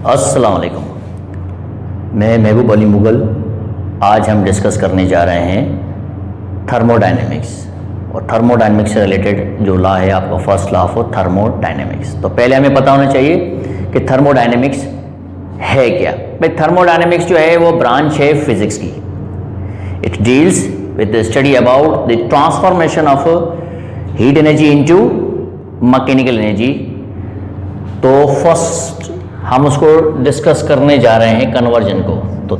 अस्सलाम वालेकुम। मैं महबूब अली मुगल। आज हम डिस्कस करने जा रहे हैं थर्मोडायनेमिक्स और थर्मोडायनेमिक्स से रिलेटेड जो लॉ है आपका फर्स्ट लॉ ऑफ थर्मोडायनेमिक्स। तो पहले हमें पता होना चाहिए कि थर्मोडायनेमिक्स है क्या। भाई थर्मोडायनेमिक्स जो है वो ब्रांच है फिजिक्स की। It deals with the study about the transformation of heat energy into mechanical energy. तो फर्स्ट हम उसको डिस्कस करने जा रहे हैं कन्वर्जन को। तो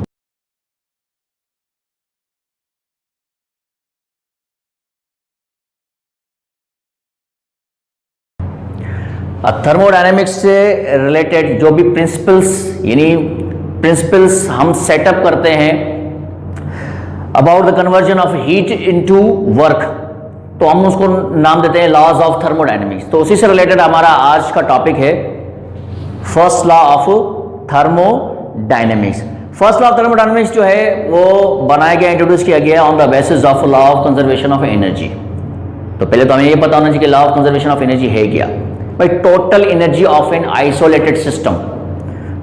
थर्मोडायनेमिक्स से रिलेटेड जो भी प्रिंसिपल्स हम सेटअप करते हैं about the conversion of heat into work, तो हम उसको नाम देते हैं लॉज ऑफ थर्मोडायनेमिक्स। तो उसी से रिलेटेड हमारा आज का टॉपिक है first law of thermodynamics. First law of thermodynamics जो है वो बनाया गया, इंट्रोड्यूस किया गया on the basis of law of conservation of energy. तो पहले तो हमें ये पता होना चाहिए कि law of conservation of energy है क्या। भाई total energy of an isolated system,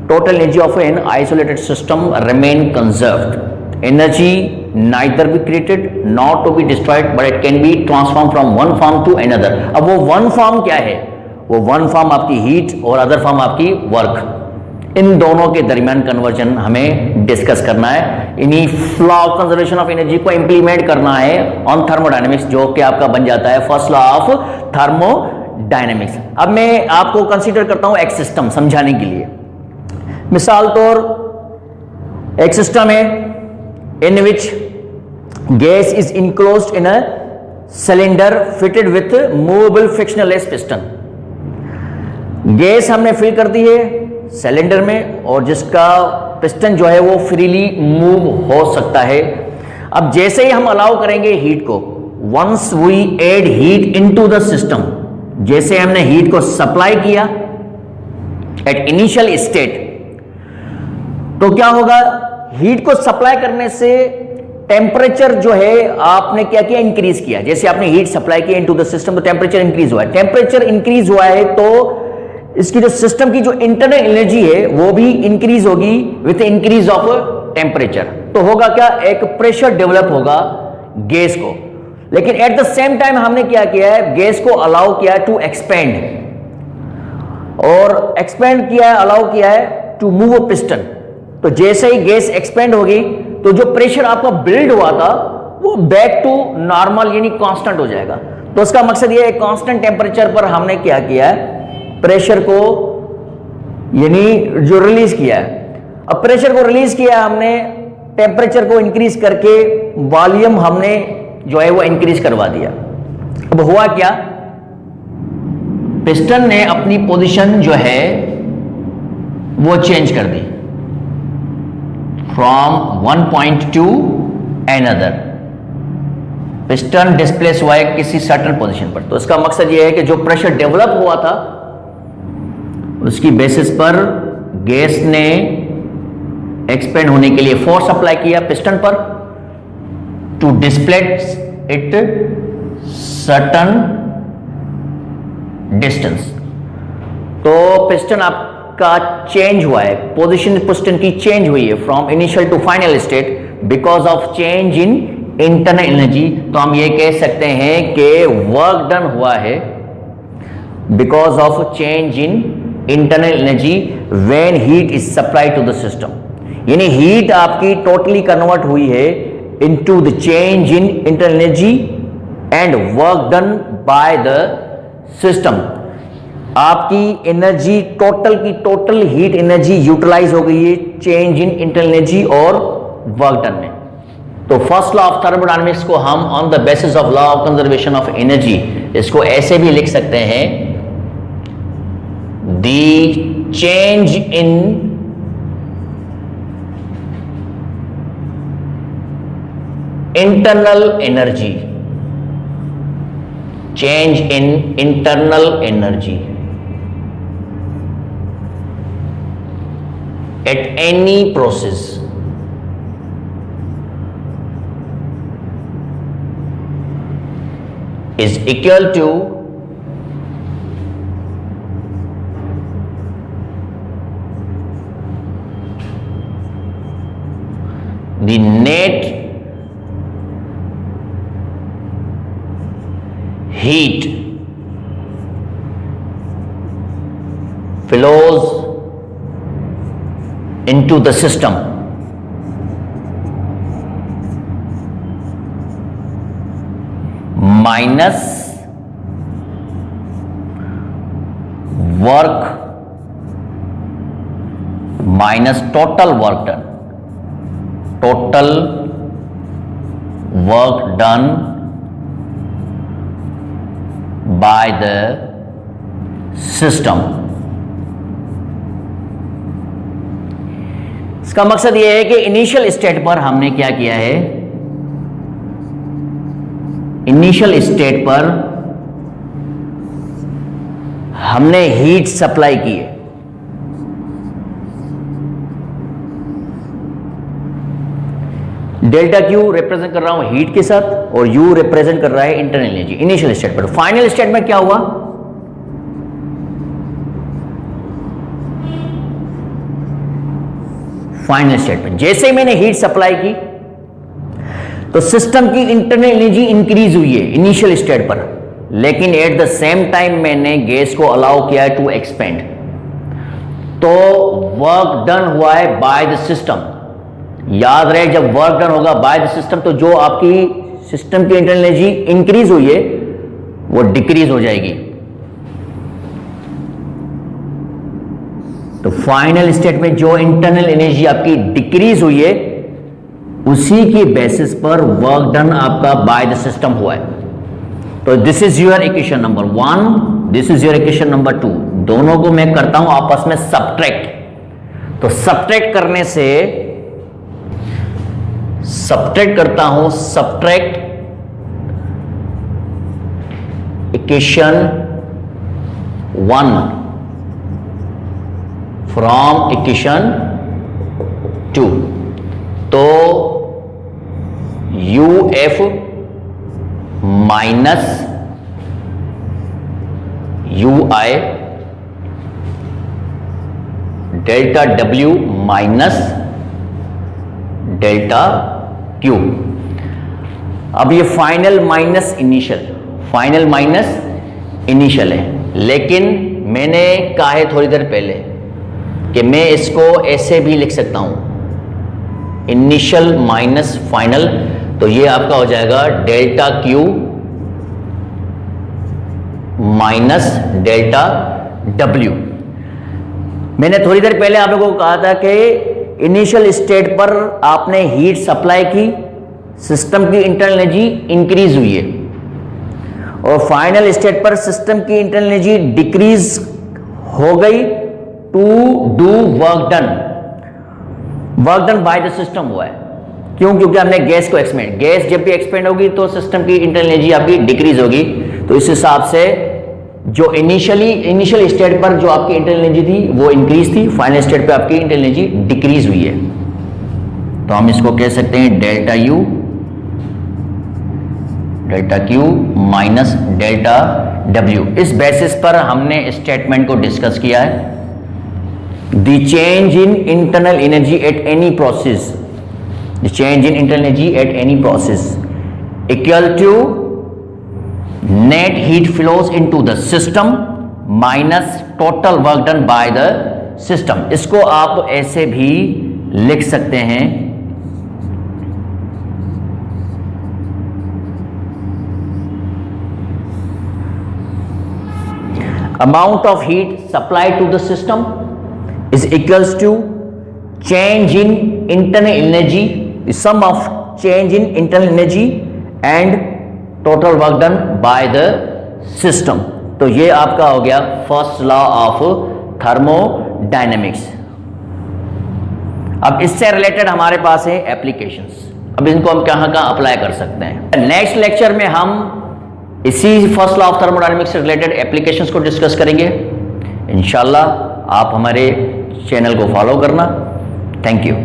total energy of an isolated system remain conserved. Energy neither be created nor to be destroyed but it can be transformed from one form to another। अब वो one form क्या है? वो one form आपकी heat और other form आपकी work. इन दोनों के दरमियान कन्वर्जन हमें डिस्कस करना है। इन्हीं law of conservation of energy को इंप्लीमेंट करना है ऑन थर्मोडायनेमिक्स, जो कि आपका बन जाता है फर्स्ट लॉ ऑफ थर्मोडायनेमिक्स। अब मैं आपको कंसीडर करता हूं एक सिस्टम समझाने के लिए। मिसाल तौर एक सिस्टम है in which gas is enclosed in a cylinder fitted with movable frictionless piston। Gas हमने फिल कर दी है सिलेंडर में और जिसका पिस्टन जो है वो फ्रीली मूव हो सकता है। अब जैसे ही हम अलाउ करेंगे हीट को, once we add heat into the system, जैसे हमने हीट को सप्लाई किया एट इनिशियल स्टेट, तो क्या होगा? हीट को सप्लाई करने से टेम्परेचर जो है आपने क्या किया? इंक्रीज किया। जैसे आपने हीट सप्लाई किया इनटू द सिस्टम तो टेम्परेचर इंक्रीज हुआ है। टेम्परेचर इंक्रीज हुआ है तो इसकी जो सिस्टम की जो इंटरनल एनर्जी है वो भी इंक्रीज होगी विथ इंक्रीज ऑफ टेम्परेचर। तो होगा क्या? एक प्रेशर डेवलप होगा गैस को। लेकिन एट द सेम टाइम हमने क्या किया है? गैस को अलाउ किया है टू एक्सपेंड, और एक्सपेंड किया है, अलाउ किया है टू मूव अ पिस्टन। तो जैसे ही गैस एक्सपेंड होगी तो जो प्रेशर आपका बिल्ड हुआ था वो बैक टू नॉर्मल यानी कांस्टेंट हो जाएगा। तो उसका मकसद ये है कांस्टेंट टेम्परेचर पर हमने क्या किया है? प्रेशर को यानी जो रिलीज किया है। अब प्रेशर को रिलीज किया हमने, टेम्परेचर को इंक्रीज करके वॉल्यूम हमने जो है वो इंक्रीज करवा दिया। अब हुआ क्या? पिस्टन ने अपनी पोजीशन जो है वो चेंज कर दी from one point to another. Piston displace हुआ है किसी सर्टेन पोजीशन पर। तो इसका मकसद यह है कि जो प्रेशर डेवलप हुआ था उसकी बेसिस पर गैस ने एक्सपेंड होने के लिए फोर्स अप्लाई किया पिस्टन पर to displace it certain distance. तो पिस्टन आप का चेंज हुआ है, पोजीशन पिस्टन की चेंज हुई है from initial to final state because of change in internal energy. तो हम ये कह सकते हैं कि वर्क डन हुआ है because of change in internal energy when heat is supplied to the system. यानी हीट आपकी टोटली कन्वर्ट हुई है into the change in internal energy and work done by the system. आपकी एनर्जी टोटल की total heat energy utilise हो गई है change in internal energy और वर्क डन में। तो फर्स्ट लॉ ऑफ थर्मोडायनेमिक्स को हम on the basis of law of conservation of energy इसको ऐसे भी लिख सकते हैं, the change in internal energy, change in internal energy at any process is equal to the net heat flows into the system minus work minus total work done by the system। इसका मकसद यह है कि initial state पर हमने क्या किया है, इनिशियल स्टेट पर हमने हीट सप्लाई की है। डेल्टा क्यू रिप्रेजेंट कर रहा हूं हीट के साथ और यू रिप्रेजेंट कर रहा है इंटरनल एनर्जी इनिशियल स्टेट पर। फाइनल स्टेट में क्या हुआ, फाइनल स्टेट में जैसे ही मैंने हीट सप्लाई की तो सिस्टम की इंटरनल एनर्जी इंक्रीज हुई है इनिशियल स्टेट पर, लेकिन एट द सेम टाइम मैंने गैस को अलाउ किया है टू एक्सपेंड, तो वर्क डन हुआ है बाय द सिस्टम। याद रहे, जब वर्क डन होगा बाय द सिस्टम तो जो आपकी सिस्टम की इंटरनल एनर्जी इंक्रीज हुई है वो डिक्रीज हो जाएगी। तो फाइनल स्टेट में जो इंटरनल एनर्जी आपकी डिक्रीज हुई है उसी की बेसिस पर वर्क डन आपका बाय द सिस्टम हुआ है। तो this is your equation number 1, this is your equation number 2। दोनों को मैं करता हूं आपस में सब्ट्रैक्ट। तो सब्ट्रैक्ट करने से सब्ट्रैक्ट करता हूं, सब्ट्रैक्ट इक्वेशन 1 फ्रॉम इक्वेशन 2। तो UF minus UI delta W minus delta Q। अब ये final minus initial, final minus initial है, लेकिन मैंने कहा है थोड़ी देर पहले कि मैं इसको ऐसे भी लिख सकता हूं, इनिशियल माइनस फाइनल। तो ये आपका हो जाएगा delta Q minus delta W। मैंने थोड़ी देर पहले आप लोगों को कहा था कि इनिशियल स्टेट पर आपने हीट सप्लाई की, सिस्टम की इंटरनल एनर्जी इंक्रीज हुई है, और फाइनल स्टेट पर सिस्टम की इंटरनल एनर्जी डिक्रीज हो गई to do work done by the system हुआ है। क्यों? क्योंकि हमने गैस को एक्सपेंड, गैस जब भी एक्सपेंड होगी तो सिस्टम की इंटरनल एनर्जी आपकी डिक्रीज होगी। तो इस हिसाब से जो इनिशियल स्टेट पर जो आपकी इंटरनल एनर्जी थी वो इंक्रीज थी, फाइनल स्टेट पे आपकी इंटरनल एनर्जी डिक्रीज हुई है। तो हम इसको कह सकते हैं delta Q minus delta W। इस बेसिस पर हमने स्टेटमेंट को डिस्कस किया है। The change in internal energy at any process, the change in internal energy at any process equal to net heat flows into the system minus total work done by the system। इसको आप ऐसे भी लिख सकते हैं, amount of heat supplied to the system is equals to change in internal energy, the sum of change in internal energy and total work done by the system। तो ये आपका हो गया फर्स्ट लॉ ऑफ थर्मोडायनेमिक्स। अब इससे related हमारे पास है applications. अब इनको हम कहां कहां अप्लाई कर सकते हैं। नेक्स्ट लेक्चर में हम इसी फर्स्ट लॉ ऑफ थर्मोडायनेमिक्स से रिलेटेड एप्लीकेशंस को डिस्कस करेंगे इंशाल्लाह। आप हमारे चैनल को फॉलो करना। Thank you.